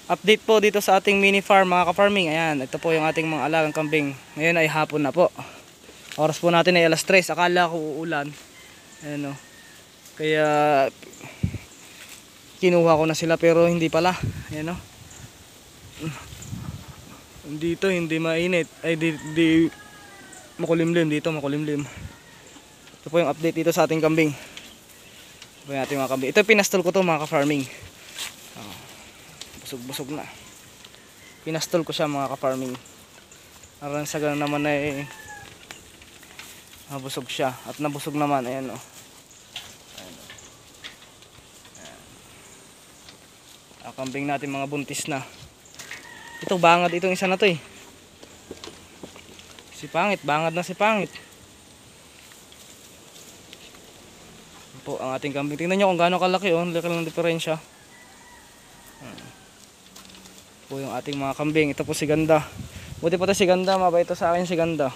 Update po dito sa ating mini farm mga ka-farming. Ayan, ito po yung ating mga alagang kambing. Ngayon ay hapon na po. Oras po natin ay alas 3. Akala ko uulan. Ayan o. Kaya kinuha ko na sila pero hindi pala. Ayan o. Dito hindi mainit. Ay di makulimlim dito, makulimlim. Ito po yung update dito sa ating kambing. Ito po yung ating mga kambing. Ito pinastol ko to mga ka-farming. Busog na. Pinastol ko siya mga ka-farming. Aran sa ganun naman ay nabusog siya. At nabusog naman. Ayan o. Ayan o. Ayan. Kambing natin mga buntis na. Ito bangad itong isa na to eh. Si Pangit. Bangad na si Pangit. Ito po ang ating kambing. Tingnan nyo kung gaano kalaki oh. Laki lang diferensya. Po yung ating mga kambing. Ito po si Ganda. Buti pa ito si Ganda, mabait ito sa akin si Ganda.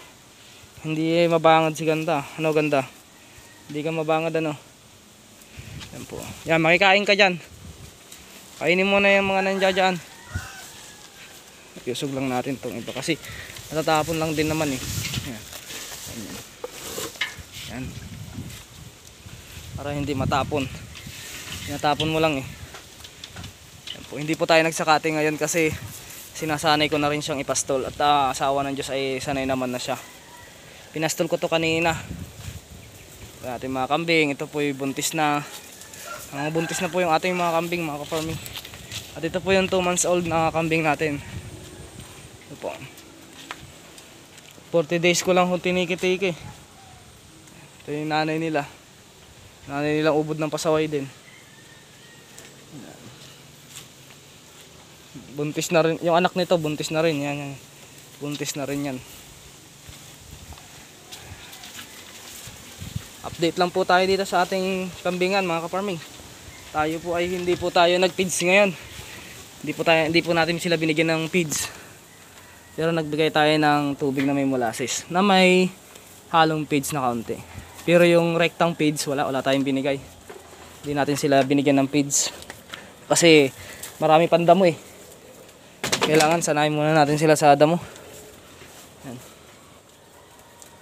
Hindi mabangad si Ganda. Ano Ganda? Hindi ka mabangad ano. Yan po. Yan, makikain ka dyan. Kainin mo na yung mga nandiyan dyan. Iusog lang natin itong iba kasi natatapon lang din naman eh. Yan. Yan. Yan. Para hindi matapon. Tinatapon mo lang eh. Hindi po tayo nagsakate ngayon kasi sinasanay ko na rin siyang ipastol at asawa ng Diyos ay sanay naman na siya. Pinastol ko to kanina. Ito ating mga kambing. Ito po yung buntis na. Ang buntis na po yung ating mga kambing mga ka-farming. At ito po yung 2 months old na kambing natin. Ito po. 40 days ko lang kung tiniki-tiki. Ito yung nanay nila. Nanay nilang ubod ng pasaway din. Buntis na rin yung anak nito, buntis na rin yan. Buntis na rin yan. Update lang po tayo dito sa ating kambingan mga ka-farming. Tayo po ay hindi po tayo nag-feeds ngayon. Hindi po natin sila binigyan ng feeds. Pero nagbigay tayo ng tubig na may molasses na may halong feeds na kaunti. Pero yung rectang feeds wala tayong binigay. Hindi natin sila binigyan ng feeds. Kasi marami pang damo eh. Kailangan sanayin muna natin sila sa damo. Yan.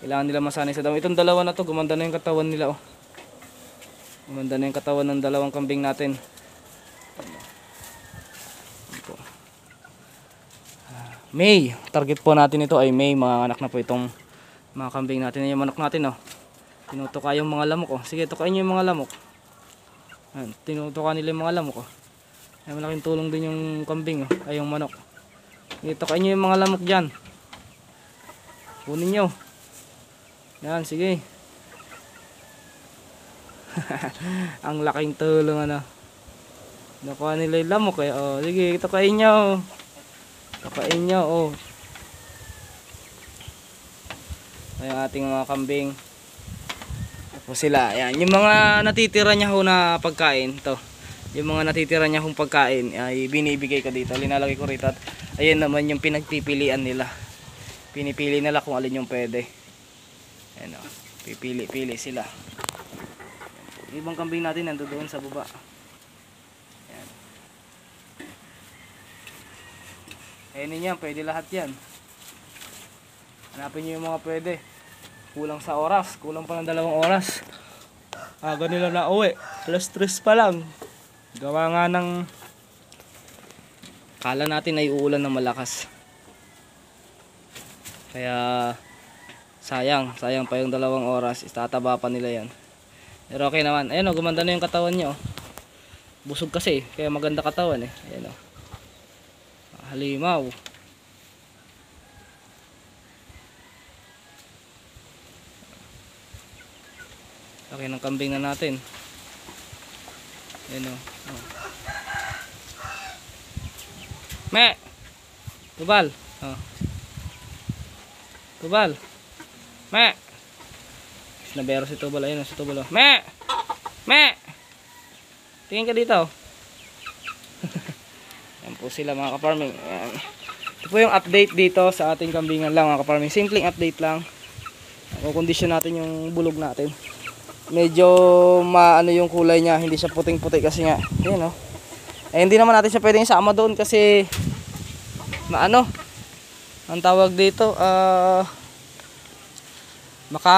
Kailangan nila masanay sa damo. Itong dalawa na to, gumanda na yung katawan nila oh. Gumanda na yung katawan ng dalawang kambing natin. May, target po natin ito ay May. Mga anak na po itong mga kambing natin. Yung manok natin oh. Tinutuka yung mga lamok oh. Sige, tukain nyo yung mga lamok. Yan. Tinutuka nila yung mga lamok oh. Ay, malaking tulong din yung kambing oh. Ay yung manok. Dito kayo yung mga lamok dyan. Kunin nyo. Yan, sige. Ang laking tulong ano. Nakuha nila yung lamok eh. Oh, sige, ito kain nyo. Ito kain nyo oh. Ayan ating mga kambing. Tapos sila. Ayan, yung mga natitira niya ho na pagkain. Ito. Yung mga natitira niya kung pagkain ay binibigay ko dito. Linalagay ko rito at ayan naman yung pinagpipilian nila. Pinipili nila kung alin yung pwede. Ayan o. Pipili sila. Ibang kambing natin nandoon sa baba. Ayan. Ayan yan. Pwede lahat yan. Hanapin nyo yung mga pwede. Kulang sa oras. Kulang pa ng 2 oras. Aga nila na uwi. Alas 3 pa lang. Gawa nga ng kala natin ay uulan ng malakas. Kaya sayang pa yung 2 oras. Itataba pa nila yan. Pero okay naman. Ayan o, gumanda na yung katawan nyo. Busog kasi, kaya maganda katawan eh. Ayan o. Halimaw. Okay ng kambing na natin. Ayan o. Oh. Me! Tubal! Oh. Tubal! Me! Nabero si Tubal. Ayun si Tubal. Oh. Me! Me! Tingin ka dito. Yan po sila mga ka-farming. Ito po yung update dito sa ating kambingan lang mga ka-farming. Simpleng update lang. Kukondisyon natin yung bulog natin. Medyo maano yung kulay niya, hindi siya puting-puti kasi nga, yun oh. Eh hindi naman natin siya pwedeng isama doon kasi maano, ang tawag dito, maka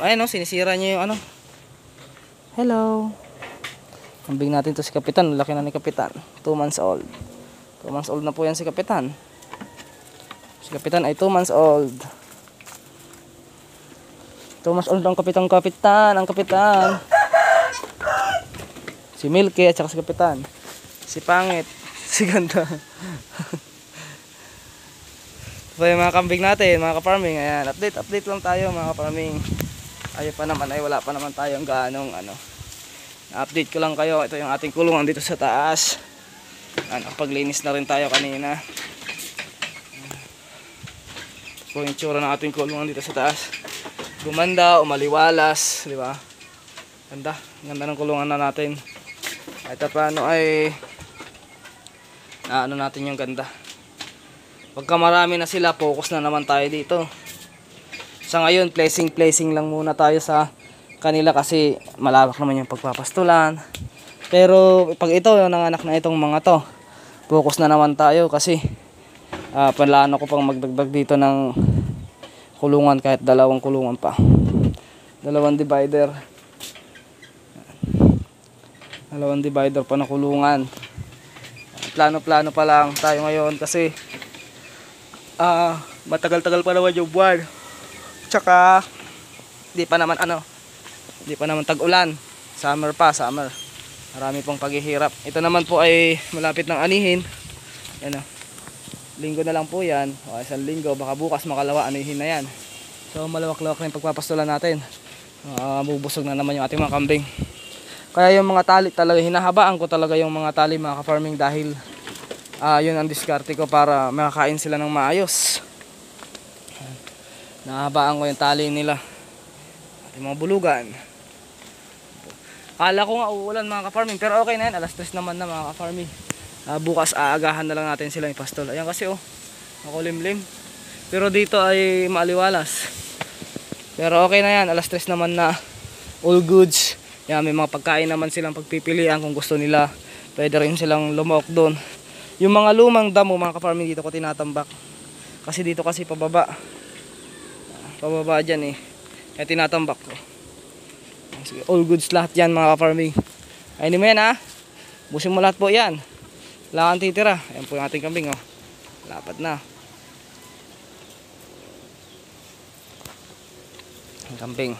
ayun, sinisira niya yung ano. Hello. Kambing natin to si Kapitan, laki na ni Kapitan. 2 months old. 2 months old na po yan si Kapitan. Si Kapitan ay 2 months old. 2 months old ang Kapitan, ang Kapitan. Si Milky at saka si Kapitan. Si Pangit, si Ganda. So yung mga kambing natin, mga ka-farming, ayan, update lang tayo mga ka-farming. Ayaw pa naman, ay wala pa naman tayong ganong ano. Na-update ko lang kayo, ito yung ating kulungan dito sa taas. Ano, paglinis na rin tayo kanina. Ito po yung tsura ng ating kulungan dito sa taas. Gumanda, umaliwalas, di ba? Ganda, ganda ng kulungan na natin. Ito paano ay ano natin yung ganda. Pagka marami na sila, focus na naman tayo dito. Sa ngayon, placing lang muna tayo sa kanila kasi malawak naman yung pagpapastulan. Pero pag ito, yung nanganak na itong mga to, focus na naman tayo kasi plano ko pang magdagdag dito ng kulungan, kahit 2 kulungan pa. 2 divider. 2 divider pa na kulungan. Plano pa lang tayo ngayon kasi matagal-tagal pa naman yung buwan. Tsaka di pa naman tag-ulan. Summer. Marami pong paghihirap. Ito naman po ay malapit ng anihin. Ano, linggo na lang po yan. O, 1 linggo, baka bukas makalawa anihin na yan. So malawak-lawak na yung pagpapastulan natin. Bubusog na naman yung ating mga kambing. Kaya yung mga tali talaga, hinahabaan ko talaga yung mga tali mga ka-farming dahil yun ang diskarte ko para makakain sila ng maayos. Nahabaan ko yung tali nila at yung mga bulugan. Kala ko nga uulan mga ka-farming, pero okay na yan, 3:00 naman na mga ka-farming. Bukas aagahan na lang natin sila yung pastol. Ayan kasi makulimlim, pero dito ay maaliwalas. Pero okay na yan, 3:00 naman na, all goods. Yan, may mga pagkain naman silang pagpipilian kung gusto nila. Pwede rin silang lumaok doon. Yung mga lumang damo mga ka-farming, dito ko tinatambak. Kasi dito kasi pababa dyan kaya tinatambak ko. Sige, all goods lahat yan mga ka-farming. Ayun mo yan ha. Busin mo lahat po yan. Wala kang titira. Ayan po yung ating kambing Lapad na. Ang kambing.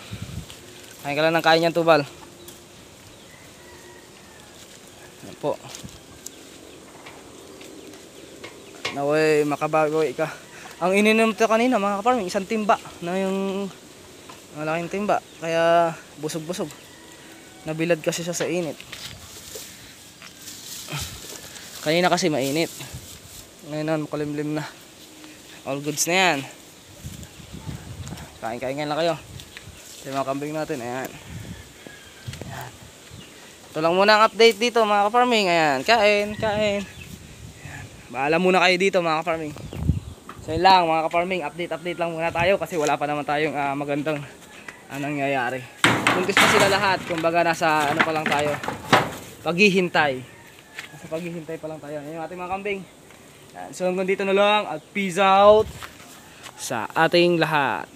Kain ka lang ng kain yan, Tubal. Ayan po. Naway makabago ka. Ang ininom ito kanina mga ka-farming, 1 timba na yung malaking timba, kaya busog-busog. Nabilad kasi siya sa init. Kanina kasi mainit. Ngayon makulimlim na. All goods na yan. Kain lang kayo. Ito yung mga kambing natin. Ayan. Ito lang muna ang update dito mga ka-farming. Ayan, kain. Bahala muna kayo dito mga ka-farming. So yun lang mga ka-farming, update lang muna tayo kasi wala pa naman tayong magandang nangyayari. Buntis pa sila lahat, kumbaga nasa pa lang tayo, paghihintay. Nasa paghihintay pa lang tayo. Yan yung ating mga kambing. So hanggang dito na lang at peace out sa ating lahat.